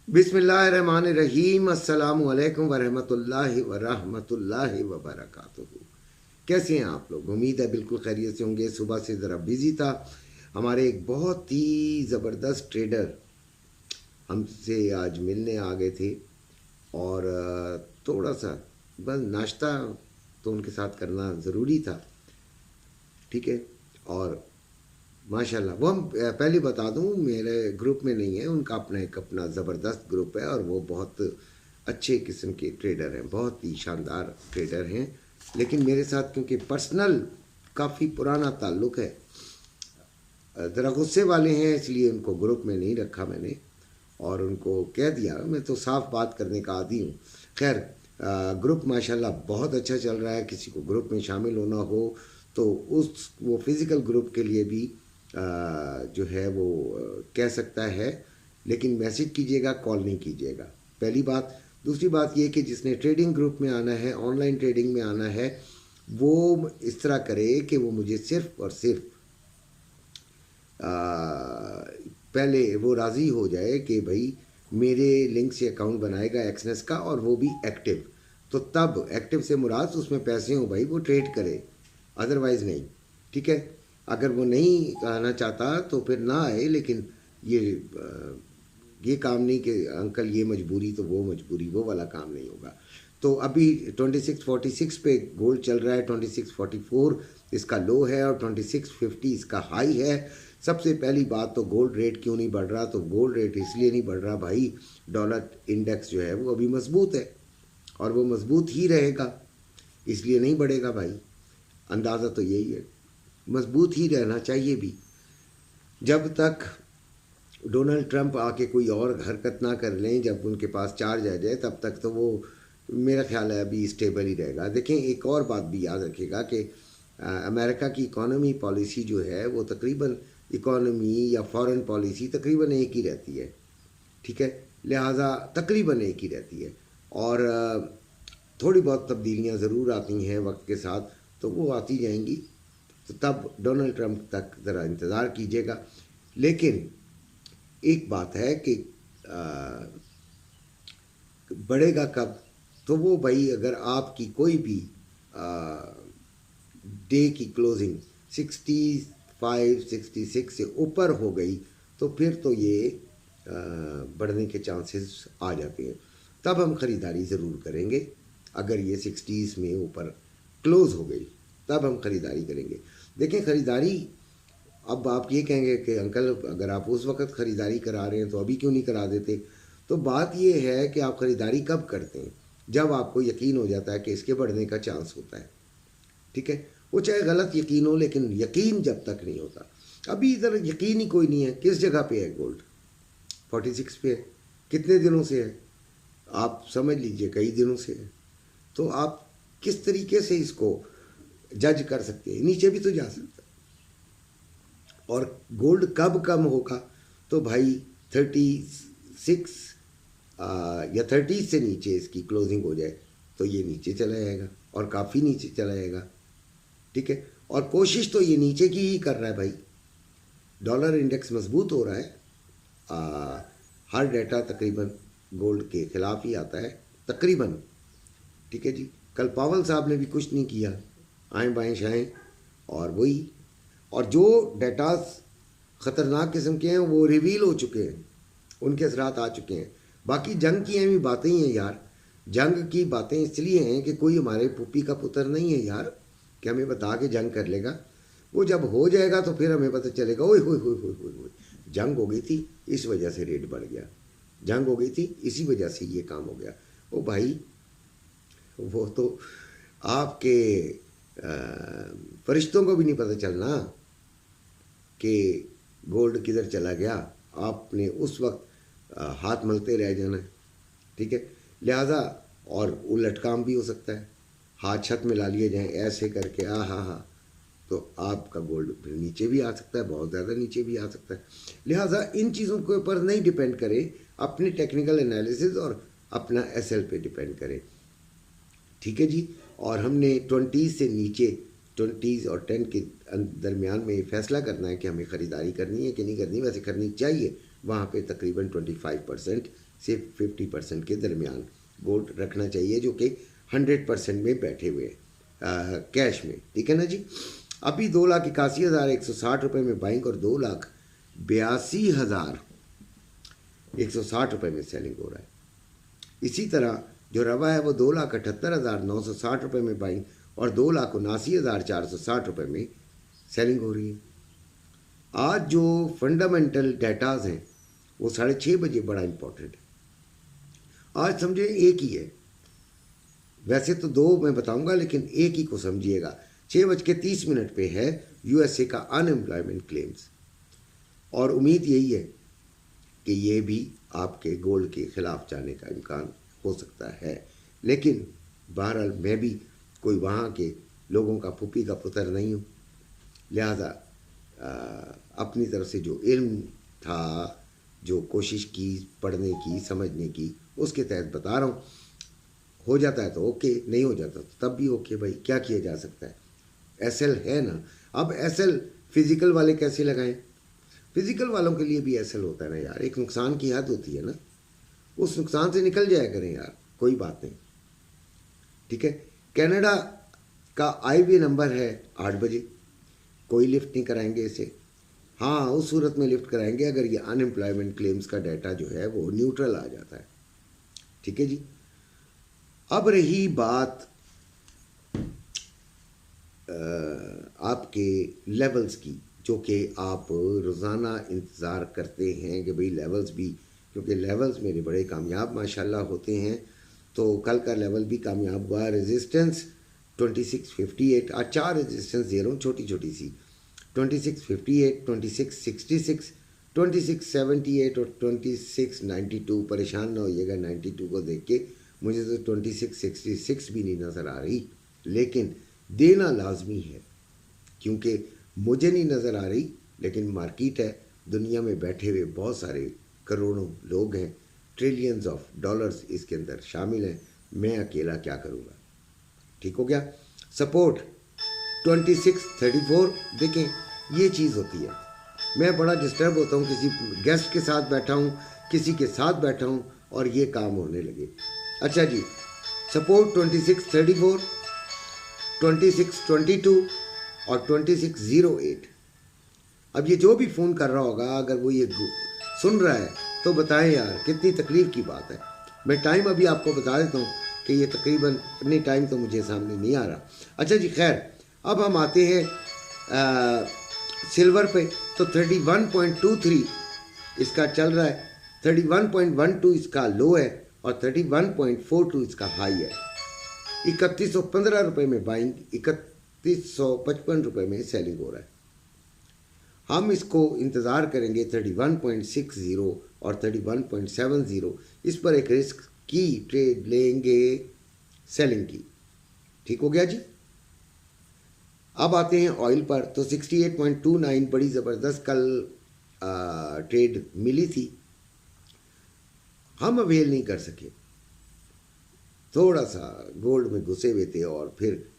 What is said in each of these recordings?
बिस्मिल्लाहिर्रहमानिर्रहीम। अस्सलामु अलैकुम वरहमतुल्लाहि वबरकातुहू। कैसे हैं आप लोग? उम्मीद है बिल्कुल खैरियत से होंगे। सुबह से ज़रा बिज़ी था। हमारे एक बहुत ही ज़बरदस्त ट्रेडर हमसे आज मिलने आ गए थे और थोड़ा सा बस नाश्ता तो उनके साथ करना ज़रूरी था। ठीक है। और माशाल्लाह वो हम पहले बता दूं, मेरे ग्रुप में नहीं है, उनका अपना ज़बरदस्त ग्रुप है और वो बहुत अच्छे किस्म के ट्रेडर हैं, बहुत ही शानदार ट्रेडर हैं। लेकिन मेरे साथ क्योंकि पर्सनल काफ़ी पुराना ताल्लुक़ है, ज़रा गुस्से वाले हैं, इसलिए उनको ग्रुप में नहीं रखा मैंने और उनको कह दिया। मैं तो साफ बात करने का आदी हूँ। खैर, ग्रुप माशाल्लाह बहुत अच्छा चल रहा है। किसी को ग्रुप में शामिल होना हो तो वो फिज़िकल ग्रुप के लिए भी जो है वो कह सकता है, लेकिन मैसेज कीजिएगा, कॉल नहीं कीजिएगा, पहली बात। दूसरी बात ये कि जिसने ट्रेडिंग ग्रुप में आना है, ऑनलाइन ट्रेडिंग में आना है, वो इस तरह करे कि वो मुझे सिर्फ और सिर्फ पहले वो राज़ी हो जाए कि भाई मेरे लिंक से अकाउंट बनाएगा एक्सनेस का और वो भी एक्टिव। तो तब एक्टिव से मुराद उसमें पैसे हों भाई, वो ट्रेड करे, अदरवाइज़ नहीं। ठीक है। अगर वो नहीं आना चाहता तो फिर ना आए, लेकिन ये काम नहीं कि अंकल ये मजबूरी तो वो मजबूरी, वो वाला काम नहीं होगा। तो अभी 2646 पे गोल्ड चल रहा है, 2644 इसका लो है और 2650 इसका हाई है। सबसे पहली बात तो गोल्ड रेट क्यों नहीं बढ़ रहा? तो गोल्ड रेट इसलिए नहीं बढ़ रहा भाई, डॉलर इंडेक्स जो है वो अभी मजबूत है और वो मजबूत ही रहेगा, इसलिए नहीं बढ़ेगा भाई। अंदाज़ा तो यही है, मजबूत ही रहना चाहिए भी। जब तक डोनाल्ड ट्रंप आके कोई और हरकत ना कर लें, जब उनके पास चार्ज आ जाए, तब तक तो वो मेरा ख्याल है अभी स्टेबल ही रहेगा। देखें, एक और बात भी याद रखिएगा कि अमेरिका की इकॉनमी पॉलिसी जो है वो तकरीबन इकॉनमी या फॉरेन पॉलिसी तकरीबन एक ही रहती है। ठीक है। लिहाजा तकरीबन एक ही रहती है और थोड़ी बहुत तब्दीलियां ज़रूर आती हैं वक्त के साथ, तो वो आती जाएंगी। तो तब डोनाल्ड ट्रंप तक ज़रा इंतज़ार कीजिएगा। लेकिन एक बात है कि बढ़ेगा कब? तो वो भाई अगर आपकी कोई भी डे की क्लोजिंग 65 66 से ऊपर हो गई तो फिर तो ये बढ़ने के चांसेस आ जाते हैं। तब हम ख़रीदारी ज़रूर करेंगे। अगर ये 60s में ऊपर क्लोज़ हो गई तब हम ख़रीदारी करेंगे। देखें, ख़रीदारी, अब आप ये कहेंगे कि अंकल अगर आप उस वक्त ख़रीदारी करा रहे हैं तो अभी क्यों नहीं करा देते? तो बात ये है कि आप ख़रीदारी कब करते हैं? जब आपको यकीन हो जाता है कि इसके बढ़ने का चांस होता है। ठीक है। वो चाहे गलत यकीन हो, लेकिन यकीन जब तक नहीं होता, अभी इधर यकीन ही कोई नहीं है। किस जगह पे है गोल्ड? 46 पे है। कितने दिनों से है? आप समझ लीजिए कई दिनों से है। तो आप किस तरीके से इसको जज कर सकते हैं? नीचे भी तो जा सकता है। और गोल्ड कब कम होगा? तो भाई 36 या 30 से नीचे इसकी क्लोजिंग हो जाए तो ये नीचे चला जाएगा और काफ़ी नीचे चला जाएगा। ठीक है। और कोशिश तो ये नीचे की ही कर रहा है भाई। डॉलर इंडेक्स मजबूत हो रहा है। हर डाटा तकरीबन गोल्ड के ख़िलाफ़ ही आता है, तकरीबन। ठीक है जी। कल पावल साहब ने भी कुछ नहीं किया, आएँ बाएँ शाएँ, और वही, और जो डेटास ख़तरनाक किस्म के हैं वो रिवील हो चुके हैं, उनके असरात आ चुके हैं। बाकी जंग की अहमी बातें ही हैं यार। जंग की बातें इसलिए हैं कि कोई हमारे पुप्पी का पुत्र नहीं है यार कि हमें बता के जंग कर लेगा। वो जब हो जाएगा तो फिर हमें पता चलेगा, ओए होए होए होए होए होए, जंग हो गई थी इस वजह से रेट बढ़ गया, जंग हो गई थी इसी वजह से ये काम हो गया। ओ भाई, वो तो आपके फरिश्तों को भी नहीं पता चलना कि गोल्ड किधर चला गया। आपने उस वक्त हाथ मलते रह जाना है। ठीक है। लिहाजा, और उलट काम भी हो सकता है, हाथ छत में ला लिए जाएं ऐसे करके, हाँ, तो आपका गोल्ड फिर नीचे भी आ सकता है, बहुत ज़्यादा नीचे भी आ सकता है। लिहाजा इन चीज़ों के ऊपर नहीं डिपेंड करें, अपने टेक्निकल एनालिसिस और अपना एसएल पे डिपेंड करें। ठीक है जी। और हमने 20 से नीचे, 20 और 10 के दरमियान में ये फैसला करना है कि हमें ख़रीदारी करनी है कि नहीं करनी। वैसे करनी चाहिए, वहाँ पे तकरीबन 25% से 50% के दरमियान गोल्ड रखना चाहिए, जो कि 100% में बैठे हुए कैश में। ठीक है ना जी। अभी 2,81,160 रुपये में बाइंग और 2,82,160 रुपये में सेलिंग हो रहा है। इसी तरह जो रवा है वो 2,78,960 रुपये में बाइंग और 2,79,460 रुपये में सेलिंग हो रही है। आज जो फंडामेंटल डेटाज हैं वो 6:30 बजे बड़ा इम्पोर्टेंट है। आज समझे एक ही है, वैसे तो 2 मैं बताऊंगा लेकिन एक ही को समझिएगा। 6:30 पे है यूएसए का अनएम्प्लॉयमेंट क्लेम्स, और उम्मीद यही है कि ये भी आपके गोल्ड के खिलाफ जाने का इम्कान हो सकता है। लेकिन बहरहाल मैं भी कोई वहाँ के लोगों का फूफी का पुत्र नहीं हूँ, लिहाजा अपनी तरफ से जो इल्म था, जो कोशिश की पढ़ने की समझने की, उसके तहत बता रहा हूँ। हो जाता है तो ओके, नहीं हो जाता तो तब भी ओके भाई, क्या किया जा सकता है। एसएल है ना। अब एसएल फिजिकल वाले कैसे लगाएं? फिजिकल वालों के लिए भी एसएल होता है ना यार, एक नुकसान की हद होती है ना, उस नुकसान से निकल जाया करें यार, कोई बात नहीं। ठीक है। कनाडा का आईवी नंबर है 8 बजे, कोई लिफ्ट नहीं कराएंगे इसे। हाँ, उस सूरत में लिफ्ट कराएंगे अगर ये अनएम्प्लॉयमेंट क्लेम्स का डाटा जो है वो न्यूट्रल आ जाता है। ठीक है जी। अब रही बात आपके लेवल्स की, जो कि आप रोज़ाना इंतज़ार करते हैं कि भाई लेवल्स भी, क्योंकि लेवल्स मेरे बड़े कामयाब माशाल्लाह होते हैं। तो कल का लेवल भी कामयाब हुआ। रेजिस्टेंस 2658, आज 4 रेजिस्टेंस दे रहा हूँ छोटी छोटी सी, 2658, 2666, 2678 और 2692। परेशान ना होइएगा 92 को देख के, मुझे तो 2666 भी नहीं नज़र आ रही, लेकिन देना लाजमी है क्योंकि मुझे नहीं नज़र आ रही, लेकिन मार्केट है, दुनिया में बैठे हुए बहुत सारे करोड़ों लोग हैं, ट्रिलियंस ऑफ डॉलर्स इसके अंदर शामिल हैं, मैं अकेला क्या करूँगा। ठीक हो गया। सपोर्ट 2634, देखें ये चीज़ होती है। मैं बड़ा डिस्टर्ब होता हूँ, किसी गेस्ट के साथ बैठा हूँ, किसी के साथ बैठा हूँ और ये काम होने लगे। अच्छा जी, सपोर्ट 2634, 2622 और 2608। अब ये जो भी फ़ोन कर रहा होगा, अगर वो ये सुन रहा है तो बताएं यार कितनी तकलीफ़ की बात है। मैं टाइम अभी आपको बता देता हूँ कि ये तकरीबन इतनी टाइम तो मुझे सामने नहीं आ रहा। अच्छा जी, खैर अब हम आते हैं सिल्वर पे। तो 31.23 इसका चल रहा है, 31.12 इसका लो है और 31.42 इसका हाई है। 3115 रुपये में बाइंग, 3155 रुपये में सेलिंग हो रहा है। हम इसको इंतज़ार करेंगे 31.60 और 31.70, इस पर एक रिस्क की ट्रेड लेंगे सेलिंग की। ठीक हो गया जी। अब आते हैं ऑयल पर। तो 68.29 बड़ी ज़बरदस्त कल ट्रेड मिली थी, हम अवेल नहीं कर सके, थोड़ा सा गोल्ड में घुसे हुए थे और फिर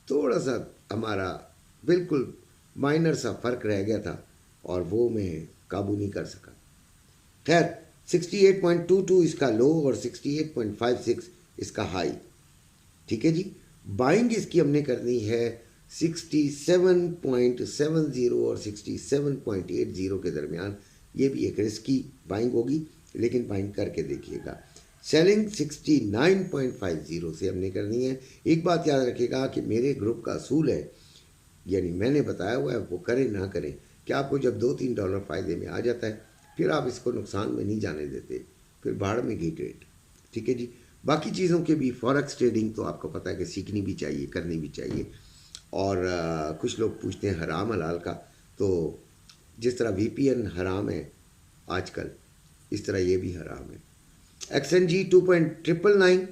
थोड़ा सा हमारा बिल्कुल माइनर सा फ़र्क रह गया था और वो मैं काबू नहीं कर सका। खैर 68.22 इसका लो और 68.56 इसका हाई। ठीक है जी। बाइंग इसकी हमने करनी है 67.70 और 67.80 के दरमियान। ये भी एक रिस्की बाइंग होगी, लेकिन बाइंग करके देखिएगा। सेलिंग 69.50 से हमने करनी है। एक बात याद रखिएगा कि मेरे ग्रुप का असूल है, यानी मैंने बताया हुआ है, वो करें ना करें, कि आपको जब $2-3 फ़ायदे में आ जाता है फिर आप इसको नुकसान में नहीं जाने देते, फिर भाड़ में घी ट्रेड। ठीक है जी। बाकी चीज़ों के भी फॉरेक्स ट्रेडिंग तो आपको पता है कि सीखनी भी चाहिए, करनी भी चाहिए। और कुछ लोग पूछते हैं हराम हलाल का, तो जिस तरह VPN हराम है आजकल, इस तरह ये भी हराम है। XNG 2.999,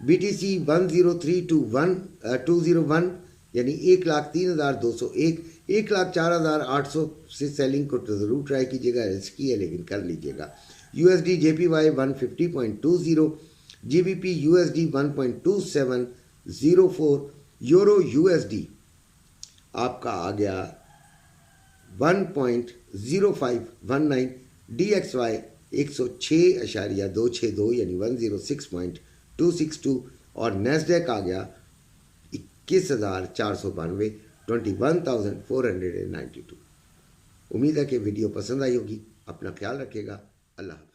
BTC 10321 यानी 1,03,201, 1,04,800 से सेलिंग को तो ज़रूर ट्राई कीजिएगा, रिस्की है लेकिन कर लीजिएगा। USD JPY 150.20, GBP USD 1.2704, euro USD आपका आ गया 1.0519, DXY 106.262 यानी 106.262 और नेस्डेक आ गया 21,492 21,492। उम्मीद है कि वीडियो पसंद आई होगी। अपना ख्याल रखिएगा। अल्लाह हाफ़िज़।